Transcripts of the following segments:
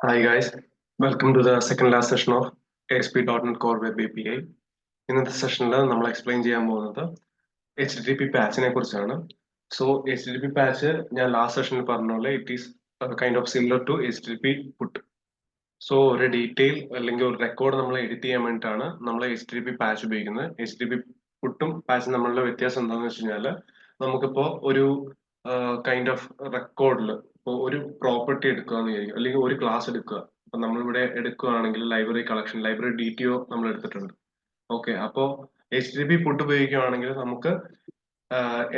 Hi guys, welcome to the second last session of ASP.NET Core Web API. ഇന്നത്തെ സെഷനിൽ നമ്മൾ explain ചെയ്യാൻ പോകുന്നത് HTTP പാച്ചിനെ കുറിച്ചാണ്. സോ HTTP പാച്ച് ഞാൻ ലാസ്റ്റ് സെഷനിൽ പറഞ്ഞ പോലെ it is kind of similar to HTTP put. So ഒരു ഡീറ്റെയിൽ അല്ലെങ്കിൽ ഒരു റെക്കോർഡ് നമ്മൾ എഡിറ്റ് ചെയ്യാൻ വേണ്ടിയിട്ടാണ് നമ്മൾ HTTP പാച്ച് ഉപയോഗിക്കുന്നത്. HTTP പുട്ടും പാച്ചും തമ്മിലുള്ള വ്യത്യാസം എന്താണെന്ന് വെച്ച് കഴിഞ്ഞാൽ നമുക്കിപ്പോൾ ഒരു കൈൻഡ് ഓഫ് റെക്കോർഡിൽ ഇപ്പോൾ ഒരു പ്രോപ്പർട്ടി എടുക്കുക എന്ന് വിചാരിക്കും, അല്ലെങ്കിൽ ഒരു ക്ലാസ് എടുക്കുക. അപ്പൊ നമ്മളിവിടെ എടുക്കുകയാണെങ്കിൽ ലൈബ്രറി കളക്ഷൻ, ലൈബ്രറി DTO നമ്മൾ എടുത്തിട്ടുണ്ട്. ഓക്കെ, അപ്പോൾ HTTP പുട്ട് ഉപയോഗിക്കുകയാണെങ്കിൽ നമുക്ക്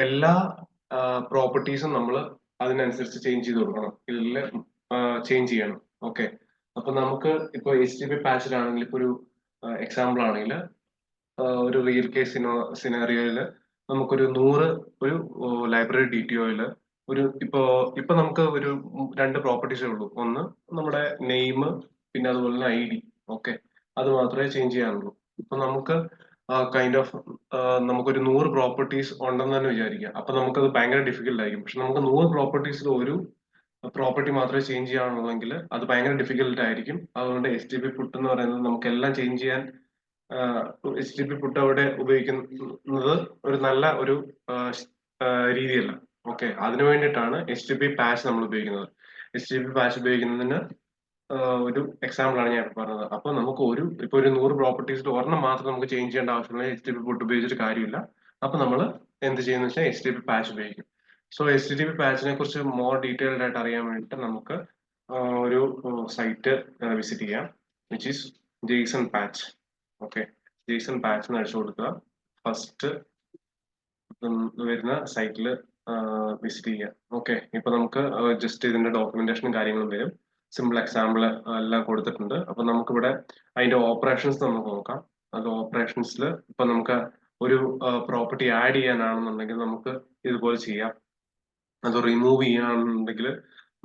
എല്ലാ പ്രോപ്പർട്ടീസും നമ്മൾ അതിനനുസരിച്ച് ചേഞ്ച് ചെയ്ത് കൊടുക്കണം, ഇതിൽ ചേഞ്ച് ചെയ്യണം. ഓക്കെ, അപ്പൊ നമുക്ക് ഇപ്പൊ HTTP പാച്ചിലാണെങ്കിൽ ഇപ്പൊ ഒരു എക്സാമ്പിൾ ആണെങ്കിൽ ഒരു റിയൽ കേസ് സിനാറിയോയിൽ നമുക്കൊരു 100 ഒരു ലൈബ്രറി DTOയില് ഇപ്പൊ നമുക്ക് ഒരു രണ്ട് പ്രോപ്പർട്ടീസേ ഉള്ളൂ. ഒന്ന് നമ്മുടെ നെയിം, പിന്നെ അതുപോലെ തന്നെ ID. ഓക്കെ, അത് മാത്രമേ ചേഞ്ച് ചെയ്യാനുള്ളൂ. ഇപ്പൊ നമുക്ക് കൈൻഡ് ഓഫ് നമുക്കൊരു 100 പ്രോപ്പർട്ടീസ് ഉണ്ടെന്ന് തന്നെ വിചാരിക്കാം. അപ്പൊ നമുക്കത് ഭയങ്കര ഡിഫിക്കൽട്ട് ആയിരിക്കും. പക്ഷെ നമുക്ക് 100 പ്രോപ്പർട്ടീസിൽ ഒരു പ്രോപ്പർട്ടി മാത്രമേ ചേഞ്ച് ചെയ്യാനുള്ളെങ്കിൽ അത് ഭയങ്കര ഡിഫിക്കൽട്ട് ആയിരിക്കും. അതുകൊണ്ട് HTTP പുട്ട് എന്ന് പറയുന്നത് നമുക്ക് എല്ലാം ചേഞ്ച് ചെയ്യാൻ HTTP പുട്ട് അവിടെ ഉപയോഗിക്കുന്നത് ഒരു നല്ല ഒരു രീതിയല്ല. ഓക്കെ, അതിനു വേണ്ടിയിട്ടാണ് HTTP പാച്ച് നമ്മൾ ഉപയോഗിക്കുന്നത്. HTTP പാച്ച് ഉപയോഗിക്കുന്നതിന് ഒരു എക്സാമ്പിൾ ആണ് ഞാൻ പറഞ്ഞത്. അപ്പൊ നമുക്ക് ഇപ്പൊ ഒരു 100 പ്രോപ്പർട്ടീസിൽ ഒരെണ്ണം മാത്രം നമുക്ക് ചേഞ്ച് ചെയ്യേണ്ട ആവശ്യമില്ല. HTTP പുട്ട് ഉപയോഗിച്ചിട്ട് കാര്യമില്ല. അപ്പൊ നമ്മൾ എന്ത് ചെയ്യുന്ന വെച്ചാൽ HTTP പാച്ച് ഉപയോഗിക്കും. സോ HTTP പാച്ചിനെ കുറിച്ച് മോർ ഡീറ്റെയിൽഡ് ആയിട്ട് അറിയാൻ വേണ്ടിയിട്ട് നമുക്ക് ഒരു സൈറ്റ് വിസിറ്റ് ചെയ്യാം, which is JSON patch. Okay, JSON patch എന്ന് അടിച്ചു കൊടുക്കുക. ഫസ്റ്റ് വരുന്ന സൈറ്റിൽ വിസിറ്റ് ചെയ്യുക. ഓക്കെ, ഇപ്പൊ നമുക്ക് ജസ്റ്റ് ഇതിന്റെ ഡോക്യുമെന്റേഷനും കാര്യങ്ങളും വരും. സിമ്പിൾ എക്സാമ്പിൾ എല്ലാം കൊടുത്തിട്ടുണ്ട്. അപ്പൊ നമുക്കിവിടെ അതിന്റെ ഓപ്പറേഷൻസ് നമുക്ക് നോക്കാം. അത് ഓപ്പറേഷൻസിൽ ഇപ്പൊ നമുക്ക് ഒരു പ്രോപ്പർട്ടി ആഡ് ചെയ്യാനാണെന്നുണ്ടെങ്കിൽ നമുക്ക് ഇതുപോലെ ചെയ്യാം. അത് റിമൂവ് ചെയ്യാണെന്നുണ്ടെങ്കിൽ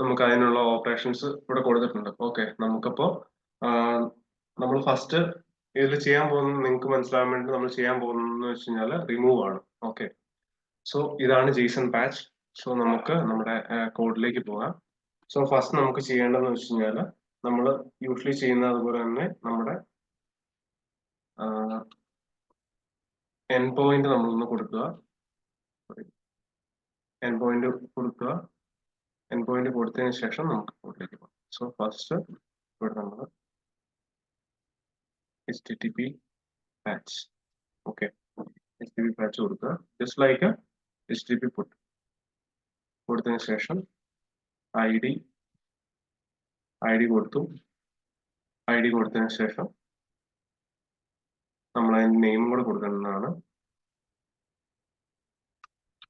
നമുക്ക് അതിനുള്ള ഓപ്പറേഷൻസ് ഇവിടെ കൊടുത്തിട്ടുണ്ട്. ഓക്കെ, നമുക്കപ്പോ നമ്മൾ ഫസ്റ്റ് ഇതിൽ ചെയ്യാൻ പോകുന്നത് നിങ്ങൾക്ക് മനസ്സിലാവാൻ വേണ്ടി നമ്മൾ ചെയ്യാൻ പോകുന്നത് വെച്ച് കഴിഞ്ഞാൽ റിമൂവ് ആണ്. ഓക്കെ, സോ ഇതാണ് JSON പാച്ച്. സോ നമുക്ക് നമ്മുടെ കോഡിലേക്ക് പോകാം. സോ ഫസ്റ്റ് നമുക്ക് ചെയ്യേണ്ടതെന്ന് വെച്ച് കഴിഞ്ഞാൽ നമ്മൾ യൂഷ്വലി ചെയ്യുന്ന അതുപോലെ തന്നെ നമ്മുടെ എൻ പോയിന്റ് നമ്മളൊന്ന് കൊടുക്കുക. എൻ പോയിന്റ് കൊടുക്കുക. എൻ പോയിന്റ് കൊടുത്തതിന് ശേഷം നമുക്ക് കോഡിലേക്ക് പോകാം. സോ ഫസ്റ്റ് ഇവിടെ നമ്മൾ HTTP patch. Okay, HTTP patch കൊടുക്കുക. ജസ്റ്റ് ലൈക്ക് HTTP പുട്ട് കൊടുത്തതിന് ശേഷം ID കൊടുത്തു. ID കൊടുത്തതിന് ശേഷം നമ്മൾ അതിന്റെ നെയിം കൂടെ കൊടുക്കേണ്ടതാണ്.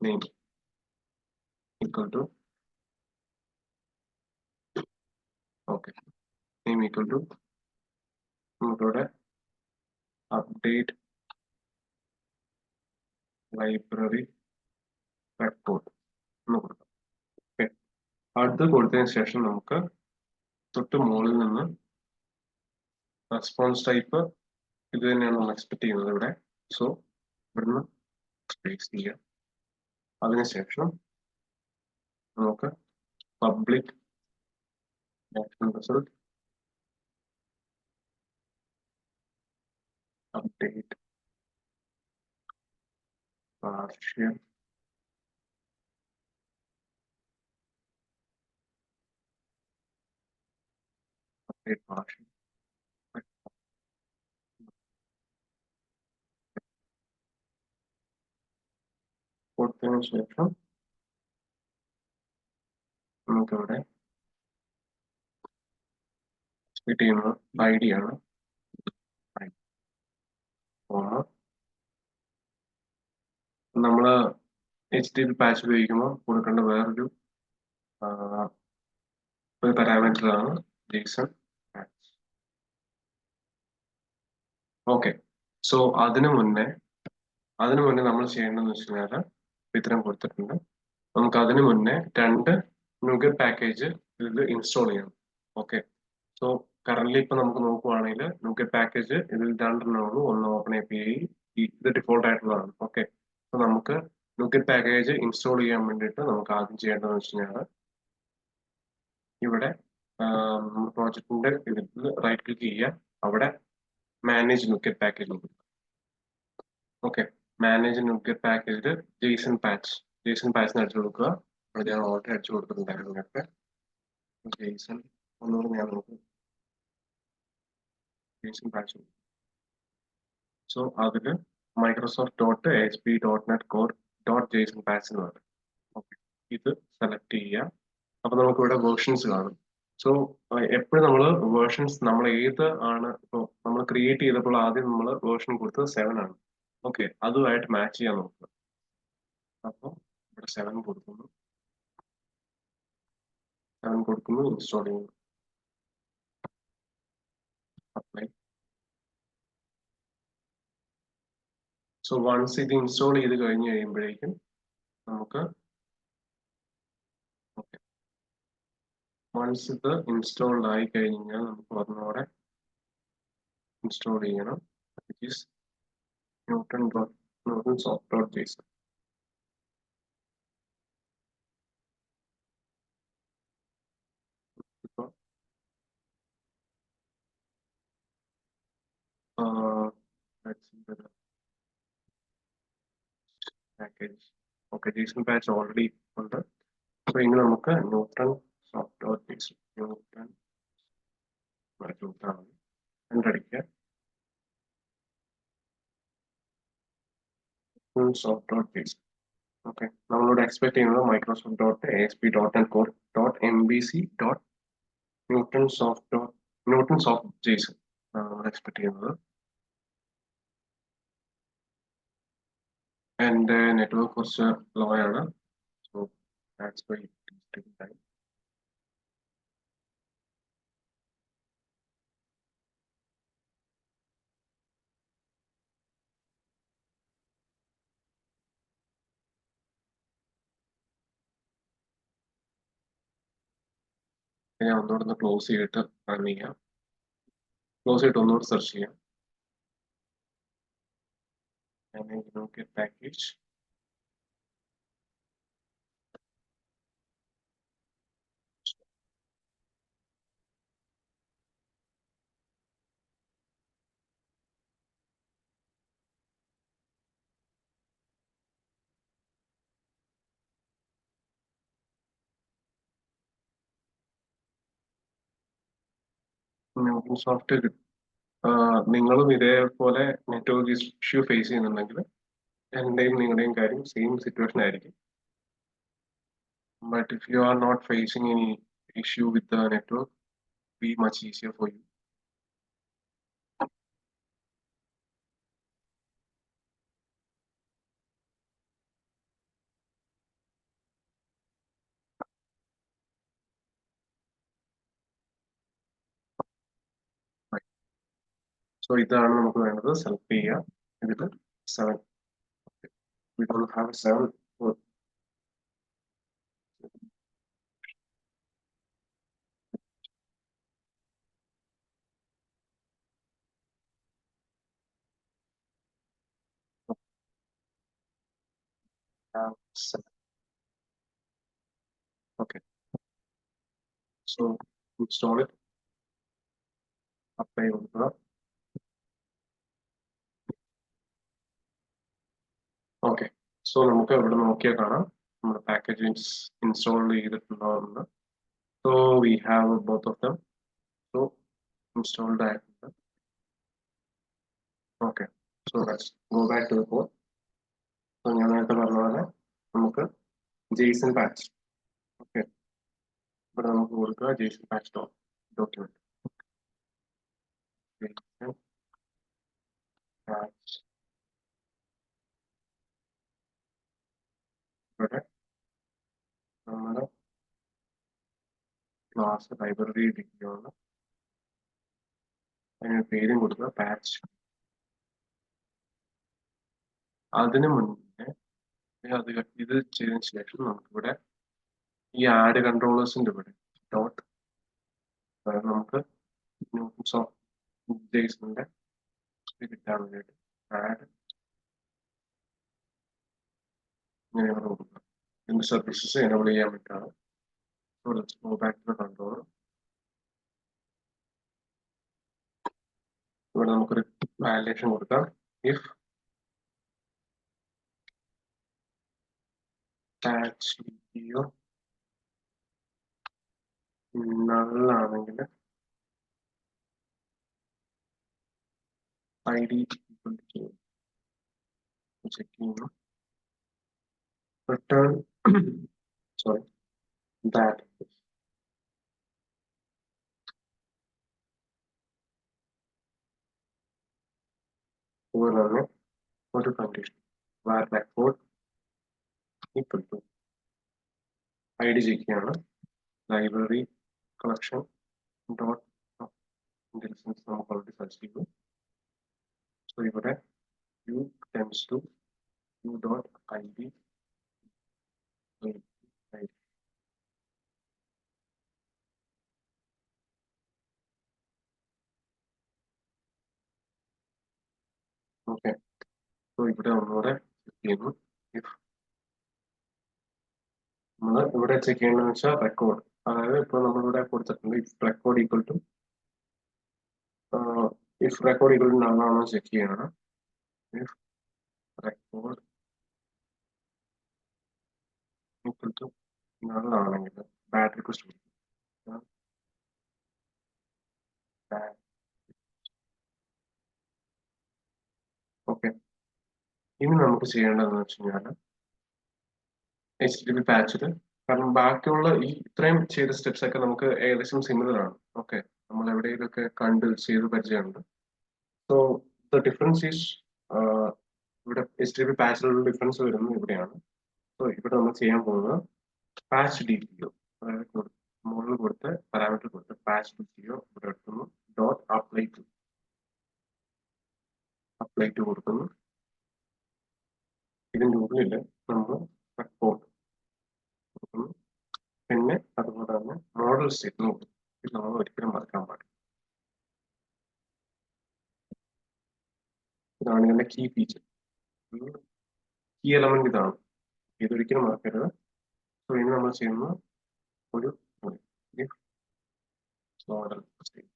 Name equal to name equal to നമുക്കിവിടെ അപ്ഡേറ്റ് ലൈബ്രറി റെക്കോർഡ് എന്ന് കൊടുക്കാം. ഓക്കെ, അടുത്ത് കൊടുത്തതിന് ശേഷം നമുക്ക് തൊട്ട് മുകളിൽ നിന്ന് റെസ്പോൺസ് ടൈപ്പ് ഇത് തന്നെയാണ് നമ്മൾ എക്സ്പെക്ട് ചെയ്യുന്നത് ഇവിടെ. സോ ഇവിടുന്ന് സ്പേസ് ചെയ്യാം. അതിനുശേഷം നമുക്ക് പബ്ലിക് റിസൾട്ട് അപ്ഡേറ്റ് പാർഷ്യൽ കൊടുത്തതിന് ശേഷം നമുക്കിവിടെ എക്സ്പെക്ട് ചെയ്യുന്നത് ID ആണ്. നമ്മള് HTTP പാച്ച് ഉപയോഗിക്കുമ്പോൾ കൊടുക്കേണ്ട വേറൊരു പാരാമീറ്റർ ആണ് JSON patch. ഓക്കെ, സോ അതിനു മുന്നേ നമ്മൾ ചെയ്യേണ്ടതെന്ന് വെച്ച് കഴിഞ്ഞാൽ ഇത്തരം കൊടുത്തിട്ടുണ്ട്. നമുക്ക് അതിനു മുന്നേ 2 NuGet പാക്കേജ് ഇതിൽ ഇൻസ്റ്റാൾ ചെയ്യണം. ഓക്കെ, സോ കറന്റ് ഇപ്പൊ നമുക്ക് നോക്കുവാണെങ്കിൽ NuGet പാക്കേജ് ഇതിൽ 2 ഉള്ളൂ. ഒന്ന് OpenAPI, ഇത് ഡിഫോൾട്ട് ആയിട്ടുള്ളതാണ്. ഓക്കെ, സോ നമുക്ക് NuGet പാക്കേജ് ഇൻസ്റ്റാൾ ചെയ്യാൻ വേണ്ടിയിട്ട് നമുക്ക് ആദ്യം ചെയ്യേണ്ടതെന്ന് വെച്ച് കഴിഞ്ഞാൽ ഇവിടെ പ്രോജക്റ്റിന്റെ ഇതിൽ റൈറ്റ് ക്ലിക്ക് ചെയ്യുക, അവിടെ മാനേജ് നുക്കറ്റ് പാക്കേജ് കൊടുക്കുക. ഓക്കെ, മാനേജ് നുക്കറ്റ് പാക്കേജിൽ ജെയ്സൺ പാച്ചിന് അടിച്ചു കൊടുക്കുക. അവിടെ ഞാൻ ഓൾറെഡി അടിച്ചു കൊടുത്തിട്ടുണ്ടായിരുന്നു നേരത്തെ. ജെയ്സൺ ഒന്നുകൂടി ഞാൻ നോക്കും. Jason patch. സോ അതില് microsoft.asp.NET Core.json patch എന്ന് പറയും. ഓക്കെ, ഇത് സെലക്ട് ചെയ്യുക. അപ്പൊ നമുക്ക് ഇവിടെ വേർഷൻസ് കാണും. സോ എപ്പോഴും നമ്മൾ ഏത് ആണ് ഇപ്പോൾ നമ്മൾ ക്രിയേറ്റ് ചെയ്തപ്പോൾ ആദ്യം നമ്മൾ വേർഷൻ കൊടുത്തത് 7 ആണ്. ഓക്കെ, അതുമായിട്ട് മാച്ച് ചെയ്യാൻ നോക്കുക. അപ്പോൾ ഇവിടെ 7 കൊടുക്കുന്നു, ഇൻസ്റ്റാൾ ചെയ്യുന്നു, അപ്ലൈ. സോ വൺസ് ഇത് ഇൻസ്റ്റാൾ ചെയ്ത് കഴിഞ്ഞ് കഴിയുമ്പോഴേക്കും നമുക്ക് വൺസ് ഇത് ഇൻസ്റ്റാൾഡ് ആയി കഴിഞ്ഞാൽ നമുക്ക് ഒന്നുകൂടെ ഇൻസ്റ്റാൾ ചെയ്യണം. Which is newtonsoft.json. Package. Okay, JSON patch already ഉണ്ട്. അപ്പൊ ഇനി നമുക്ക് newtonsoft.json കണ്ടടിക്കുക. newtonsoft.json. ഓക്കെ, നമ്മളോട് എക്സ്പെക്ട് ചെയ്യുന്നത് microsoft.asp.NET Core.mbc.newtonsoft.json നമ്മൾ എക്സ്പെക്ട് ചെയ്യുന്നത്. എന്റെ നെറ്റ്വർക്ക് കുറച്ച് ലോ ആണ്. So that's why it is taking time. ഞാൻ ഒന്നുകൂടെ ക്ലോസ് ചെയ്തിട്ട് റൺ ചെയ്യാം. ക്ലോസ് ചെയ്തിട്ട് ഒന്നുകൂടെ സെർച്ച് ചെയ്യാം. പാക്കേജ്. സോഫ്റ്റ് നിങ്ങളും ഇതേപോലെ നെറ്റ്വർക്ക് ഇഷ്യൂ ഫേസ് ചെയ്യുന്നുണ്ടെങ്കിൽ എന്റെയും നിങ്ങളുടെയും കാര്യം സെയിം സിറ്റുവേഷൻ ആയിരിക്കും. But if you are not facing any issue with the network, be much easier for you. So ഇതാണ് നമുക്ക് വേണ്ടത്. സെലക്ട് ചെയ്യുക. ഇതിൽ 7. We don't have 7. Okay, so install it. Apply കൊടുക്കുക. ഓക്കെ, സോ നമുക്ക് ഇവിടെ നോക്കിയാൽ കാണാം നമ്മുടെ പാക്കേജ് ഇൻസ്റ്റാൾ ചെയ്തിട്ടുണ്ടാവുന്നത്. So we have both of them. So installed ആയിട്ടുണ്ട്. Okay, so let's go back to the code. So ഞാൻ നേരത്തെ പറഞ്ഞ പോലെ നമുക്ക് JSON പാച്ച്. ഓക്കെ, ഇവിടെ നമുക്ക് കൊടുക്കുക JSON patch document. JSON patch. ഇവിടെ നമ്മുടെ ക്ലാസ് ലൈബ്രറി ഇരിക്കുകയാണ്. അതിന് പേരും കൊടുക്കുക പാച്ച്. അതിനു മുന്നേ ഇത് ചെയ്തതിനു ശേഷം നമുക്കിവിടെ ഈ ആഡ് കൺട്രോളേഴ്സിന്റെ ഇവിടെ ഡോട്ട് നമുക്ക് JSON-ന്റെ കിട്ടാൻ വേണ്ടിയിട്ട് ആഡ് ഇങ്ങനെയാണ് കൊടുക്കുക. ഇതിന്റെ സർവീസസ് എനേബിൾ ചെയ്യാൻ വേണ്ടിയിട്ടാണ്. So let's go back to the controller. ഇവിടെ നമുക്കൊരു വാലിഡേഷൻ കൊടുക്കാം. ഇഫ് പാച്ച് DPO നള്ളാണെങ്കിൽ ID ചെക്ക് ചെയ്യുന്നു. റിട്ടേൺ സോറി ദാറ്റ് അതുപോലെ തന്നെ ഒരു condition var record equal to ID check ചെയ്യാണ്. ലൈബ്രറി കളക്ഷൻ ഡോട്ട് ഇന്റലിജൻസ് നമുക്ക് ഓൾറെഡി സെർച്ച് ചെയ്തു. സോ ഇവിടെ u tends to u dot ID okay. So ഇവിടെ ഒന്നുകൂടെ ചെക്ക് ചെയ്യുന്നു. ഇഫ് നമ്മൾ ഇവിടെ ചെക്ക് ചെയ്യേണ്ടതെന്ന് വെച്ചാൽ റെക്കോർഡ്, അതായത് ഇപ്പോൾ നമ്മളിവിടെ കൊടുത്തിട്ടുണ്ട് ഇഫ് റെക്കോർഡ് ഈക്വൽ ടു നള്ളാണോ ചെക്ക് ചെയ്യണം. ഇഫ് റെക്കോർഡ് ഈക്വൽ ടു നള്ളാണെങ്കിൽ ബാഡ് റിക്വസ്റ്റ് ഓക്കെ. ഇനി നമുക്ക് ചെയ്യേണ്ടതെന്ന് വെച്ച് കഴിഞ്ഞാൽ HTTP പാച്ചിൽ, കാരണം ബാക്കിയുള്ള ഈ ഇത്രയും ചെയ്ത സ്റ്റെപ്സ് ഒക്കെ നമുക്ക് ഏകദേശം സിമിലർ ആണ്. ഓക്കെ, നമ്മൾ എവിടെയെങ്കിലൊക്കെ കണ്ട് ചെയ്ത് പരിചയമുണ്ട്. സോ ദ ഡിഫറൻസ് ഈസ് ഇവിടെ HTTP പാച്ചിലുള്ള ഡിഫറൻസ് വരുന്നത് ഇവിടെയാണ്. സോ ഇവിടെ നമ്മൾ ചെയ്യാൻ പോകുന്നത് പാച്ച് DPO, അതായത് മുകളിൽ കൊടുത്ത് പാരാമീറ്റർ കൊടുത്ത് പാച്ച് DPO ഇവിടെ എടുക്കുന്നു. ഡോട്ട് അപ്ലൈ ടു കൊടുക്കുന്നു. ഇതിൻ്റെ ഉള്ളിൽ നമ്മൾ റെക്കോർഡ് കൊടുക്കുന്നു. പിന്നെ അതുപോലെ തന്നെ മോഡൽ സ്റ്റേറ്റ് കൊടുക്കും. ഇത് നമ്മൾ ഒരിക്കലും മറക്കാൻ പാടില്ല. ഇതാണ് ഇതിന്റെ കീ ഫീച്ചർ, കീ എലമെന്റ് ഇതാണ്. ഇതൊരിക്കലും മറക്കരുത്. സോ ഇനി നമ്മൾ ചെയ്യുന്ന ഒരു മോഡൽ സ്റ്റേറ്റ്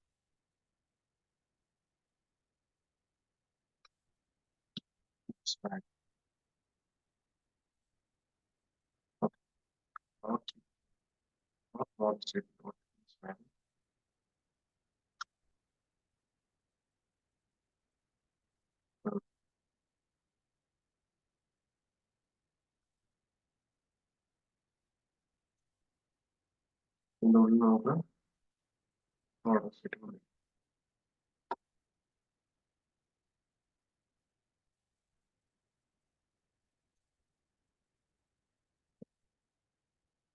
ഇതിൻ്റെ ഉള്ളിൽ നമുക്ക് മോഡൽ സ്റ്റേറ്റ് കൊടുക്കും.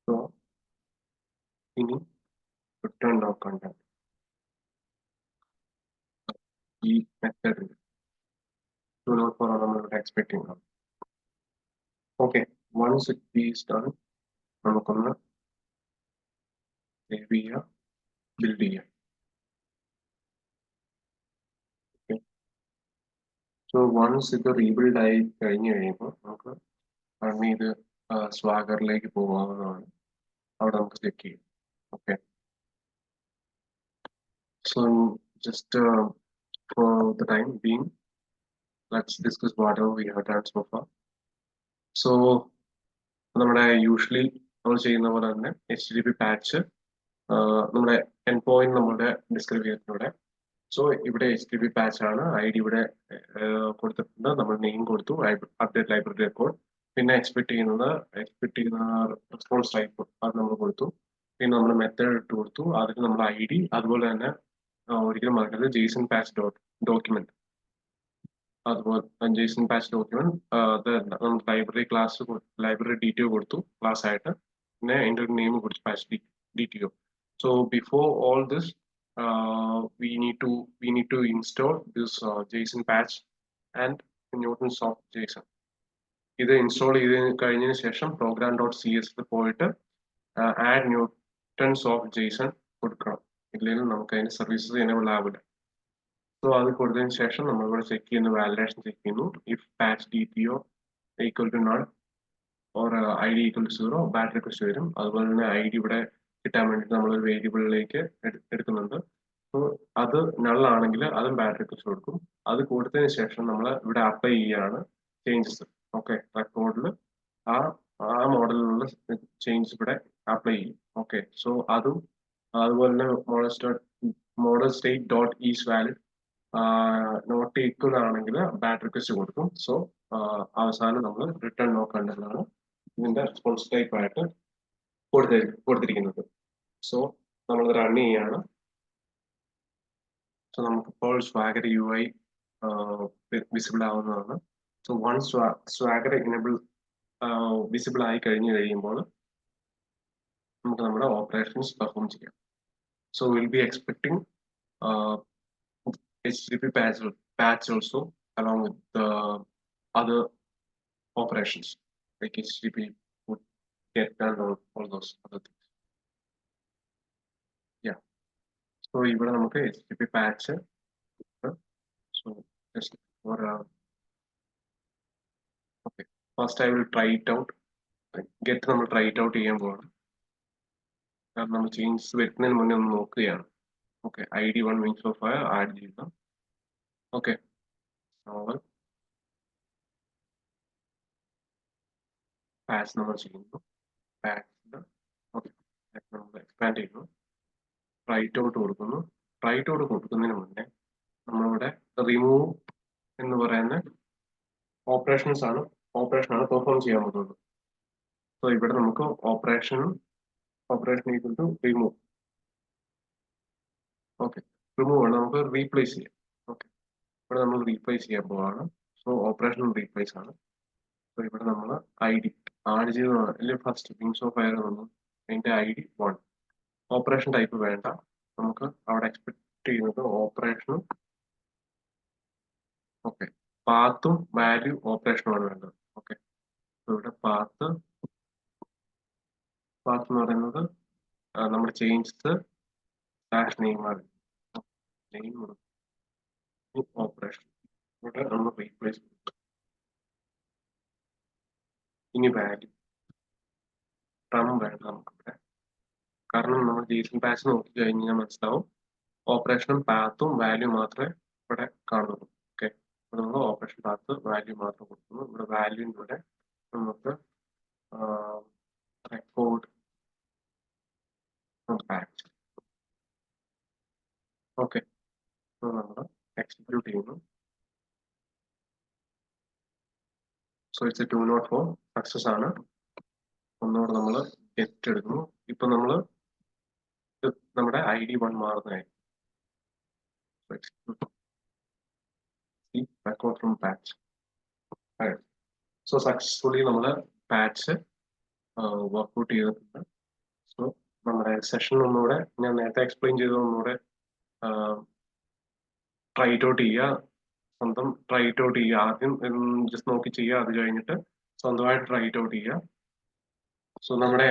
സോ ഇനി റിട്ടേൺ ഡോട്ട് കണ്ടന്റ് ഈ മെത്തേഡിൽ 204 ആണ് നമ്മളിവിടെ എക്സ്പെക്ട് ചെയ്യുന്നത്. Okay, once it is done നമുക്കൊന്ന് സേവ് ചെയ്യുക, ബിൽഡ് ചെയ്യുക. സോ വൺസ് ഇത് റീബിൽഡ് ആയി കഴിഞ്ഞു കഴിയുമ്പോൾ നമുക്ക് റൺ ചെയ്ത് സ്വാഗറിലേക്ക് പോകാവുന്നതാണ്. അവിടെ നമുക്ക് ചെക്ക് ചെയ്യും. Okay, so just for the time being let's discuss what ever we have done so far. So നമ്മുടെ യൂഷ്വലി നമ്മൾ ചെയ്യുന്ന പോലെ തന്നെ HTTP പാച്ച് നമ്മുടെ എൻ പോയിന്റ് നമ്മളുടെ ഡിസ്ക്രൈബ് ചെയ്തിട്ടുണ്ട്. സോ ഇവിടെ HTTP പാച്ച് ആണ്. ID ഇവിടെ കൊടുത്തിട്ടുണ്ട്. നമ്മൾ നെയിം കൊടുത്തു, അപ്ഡേറ്റ് ലൈബ്രറി റെക്കോർഡ്. പിന്നെ എക്സ്പെക്ട് ചെയ്യുന്ന റെസ്പോൺസ് ടൈപ്പ് അത് നമ്മൾ കൊടുത്തു. പിന്നെ നമ്മൾ മെത്തേഡ് ഇട്ട് കൊടുത്തു. അതിൽ നമ്മൾ ID, അതുപോലെ തന്നെ ഒരിക്കലും മറക്കരുത് JSON പാച്ച് ഡോക്യുമെന്റ്, അതുപോലെ JSON പാച്ച് ഡോക്യുമെന്റ് നമ്മൾ ലൈബ്രറി DTO കൊടുത്തു ക്ലാസ് ആയിട്ട്. പിന്നെ അതിൻ്റെ ഒരു നെയിം കൊടുത്തു patch DTO. So before all this, we need to install this JSON patch and Newtonsoft JSON. ഇത് ഇൻസ്റ്റാൾ ചെയ്ത് കഴിഞ്ഞതിന് ശേഷം program.cs പോയിട്ട് add Newtonsoft JSON കൊടുക്കണം. ഇല്ലെങ്കിൽ നമുക്ക് അതിന്റെ സർവീസസ് എനേബിൾ ആവില്ല. സോ അത് കൊടുത്തതിന് ശേഷം നമ്മൾ ഇവിടെ ചെക്ക് ചെയ്യുന്ന വാലിഡേഷൻ ചെക്ക് ചെയ്യുന്നു. If patch DPO equal to null or ID equal to 0 bad request വരും. അതുപോലെ തന്നെ ID ഇവിടെ കിട്ടാൻ വേണ്ടിയിട്ട് നമ്മളൊരു വേരിയബിളിലേക്ക് എടുക്കുന്നുണ്ട്. സോ സോ അത് നൾ ആണെങ്കിൽ അതും ബാഡ് റിക്വസ്റ്റ് കൊടുക്കും. അത് കൊടുത്തതിന് ശേഷം നമ്മൾ ഇവിടെ അപ്ലൈ ചെയ്യാണ് ചേഞ്ചസ്. ഓക്കെ, റെക്കോർഡിൽ ആ ആ മോഡലിലുള്ള ചേഞ്ചസ് ഇവിടെ അപ്ലൈ ചെയ്യും. ഓക്കെ, സോ അതും അതുപോലെ തന്നെ model state dot is valid not equal ആണെങ്കിൽ ബാഡ് റിക്വസ്റ്റ് കൊടുക്കും. സോ അവസാനം നമ്മൾ റിട്ടേൺ നോ കണ്ടെന്നാണ് ഇതിന്റെ റെസ്പോൺസ് ടൈപ്പ് ആയിട്ട് കൊടുത്തിരിക്കുന്നത്. സോ നമ്മൾ റൺ ചെയ്യാണ്. സോ നമുക്കിപ്പോൾ സ്വാഗർ UI വിസിബിൾ ആവുന്നതാണ്. സോ വൺസ് സ്വാഗർ എനേബിൾ വിസിബിൾ ആയി കഴിയുമ്പോൾ നമുക്ക് നമ്മുടെ ഓപ്പറേഷൻസ് പെർഫോം ചെയ്യാം. So will be expecting HTTP patch also along with the other operations like HTTP would get done all those other things. Yeah. So ഇവിടെ നമുക്ക് HTTP patch. So just for okay, first I will try it out. Get നമ്മൾ try it out ചെയ്യാൻ പോവാണ്. കാരണം നമ്മൾ changes വരുന്നതിന് മുന്നേ ഒന്ന് നോക്കുകയാണ്. Okay, ID1 wings of fire add ചെയ്യുക. ഓക്കെ, പാച്ച് നമ്മൾ ചെയ്യുന്നു. പാച്ച് ഓക്കെ, നമ്മൾ എക്സ്പാൻഡ് ചെയ്യുന്നു. റൈറ്റ് ഔട്ട് കൊടുക്കുന്നു. റൈറ്റ് ഔട്ട് കൊടുക്കുന്നതിന് മുന്നേ നമ്മളിവിടെ റിമൂവ് എന്ന് പറയുന്ന ഓപ്പറേഷനാണ് പെർഫോം ചെയ്യാൻ പോകുന്നത്. സോ ഇവിടെ നമുക്ക് operation equal to remove. Okay, remove ആണ് നമുക്ക് റീപ്ലേസ് ചെയ്യാം. ഓക്കെ, ഇവിടെ നമ്മൾ റീപ്ലേസ് ചെയ്യാൻ പോവാണ്. സോ ഓപ്പറേഷൻ റീപ്ലേസ് ആണ്. സോ ഇവിടെ നമ്മൾ ID ആഡ് ചെയ്തതാണ് ഫസ്റ്റ് വിങ്സ് ഓഫ് ഫയർ വന്നു. അതിന്റെ ID 1. ഓപ്പറേഷൻ ടൈപ്പ് വേണ്ട, നമുക്ക് അവിടെ എക്സ്പെക്ട് ചെയ്യുന്നത് ഓപ്പറേഷനും ഓക്കെ പാത്തും വാല്യൂ ഓപ്പറേഷനുമാണ് വേണ്ടത്. ഓക്കെ, ഇവിടെ പാത്ത് എന്ന് പറയുന്നത് നമ്മുടെ ചേഞ്ചസ് നെയിം ഓപ്പറേഷൻ ഇവിടെ നമ്മൾ റീപ്ലേസ്. ഇനി വാല്യൂ ഫ്രം വേണ്ട നമുക്കിവിടെ, കാരണം നമ്മൾ JSON പാച്ച് നോക്കി കഴിഞ്ഞാൽ മനസ്സിലാവും ഓപ്പറേഷനും പാത്തും വാല്യൂ മാത്രമേ ഇവിടെ കാണുള്ളൂ. ഓക്കെ, അപ്പോൾ നമ്മൾ ഓപ്പറേഷൻ പാത്ത് വാല്യൂ മാത്രം കൊടുക്കുന്നു. ഇവിടെ വാല്യൂവിൻ്റെ ഇവിടെ നമുക്ക് റെക്കോർഡ് പാച്ച്. ഓക്കെ, നമ്മൾ എക്സിക്യൂട്ട് ചെയ്യുന്നു. സോ ഇറ്റ്സ് 204 സക്സസ് ആണ്. ഒന്നുകൂടെ നമ്മൾ ഗെറ്റ് എടുക്കുന്നു. ഇപ്പൊ നമ്മൾ നമ്മുടെ ID1 മാറുന്നതായിരിക്കും. Record from patch. So successfully നമ്മൾ പാച്ച് വർക്ക്ഔട്ട് ചെയ്തിട്ടുണ്ട്. സോ നമ്മുടെ സെഷൻ ഒന്നുകൂടെ ഞാൻ നേരത്തെ എക്സ്പ്ലെയിൻ ചെയ്തതൊന്നുകൂടെ ട്രൈ ഔട്ട് ചെയ്യുക. സ്വന്തം ട്രൈ ഔട്ട് ചെയ്യുക. ആദ്യം ജസ്റ്റ് നോക്കി ചെയ്യുക, അത് കഴിഞ്ഞിട്ട് സ്വന്തമായിട്ട് ട്രൈ ഔട്ട് ചെയ്യുക. സോ നമ്മുടെ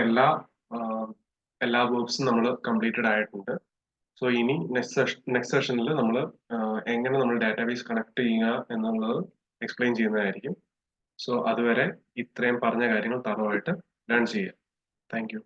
എല്ലാ വർക്ക്സും നമ്മൾ കംപ്ലീറ്റഡ് ആയിട്ടുണ്ട്. സോ ഇനി നെക്സ്റ്റ് സെഷനിൽ നമ്മൾ എങ്ങനെ നമ്മൾ ഡാറ്റാബേസ് കണക്ട് ചെയ്യുക എന്നുള്ളത് എക്സ്പ്ലെയിൻ ചെയ്യുന്നതായിരിക്കും. സോ അതുവരെ ഇത്രയും പറഞ്ഞ കാര്യങ്ങൾ തറവായിട്ട് ലേൺ ചെയ്യുക. Thank you.